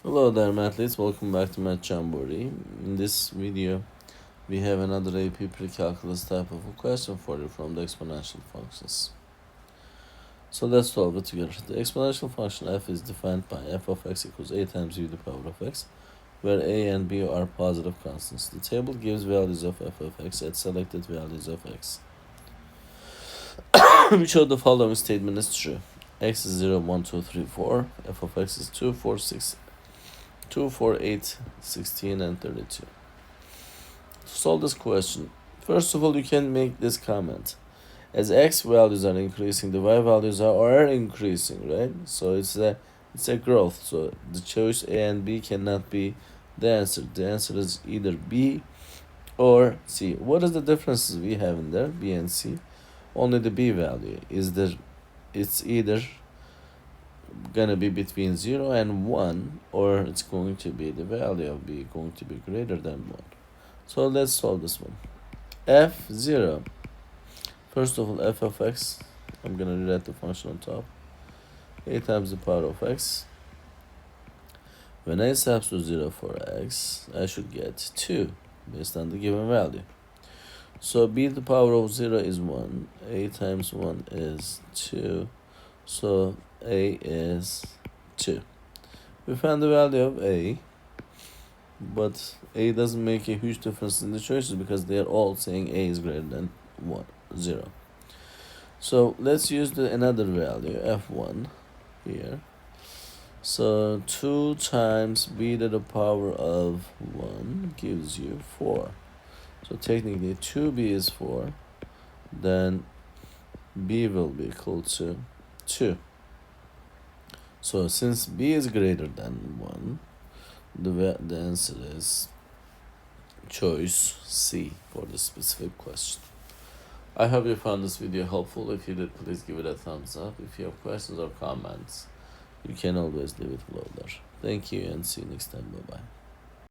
Hello there, mathletes. Welcome back to Math Jamboree. In this video, we have another AP Precalculus type of a question for you from the exponential functions. So let's solve it together. The exponential function f is defined by f of x equals a times u to the power of x, where a and b are positive constants. The table gives values of f of x at selected values of x. Which of the following statement is true? X is 0, 1, 2, 3, 4. F of x is 2, 4, 6. 2, 4, 8, 16, and 32. To solve this question, first of all, you can make this comment. As x values are increasing, the y values are increasing, right? So it's a growth. So the choice A and B cannot be the answer. The answer is either B or C. What is the differences we have in there, B and C? Only the B value is there. It's either gonna be between 0 and 1, or it's going to be the value of b going to be greater than 1. So let's solve this one. F0, first of all, f of x, I'm gonna rewrite the function on top, a times the power of x. When I substitute 0 for x, I should get 2 based on the given value. So b to the power of 0 is 1, a times 1 is 2, so a is 2. We found the value of a, but a doesn't make a huge difference in the choices because they are all saying a is greater than 0. So let's use another value, f1, here. So 2 times b to the power of 1 gives you 4. So technically 2b is 4, then b will be equal to 2. So since b is greater than 1, the answer is choice C for the specific question. I hope you found this video helpful. If you did, please give it a thumbs up. If you have questions or comments, you can always leave it below there. Thank you and see you next time. Bye-bye.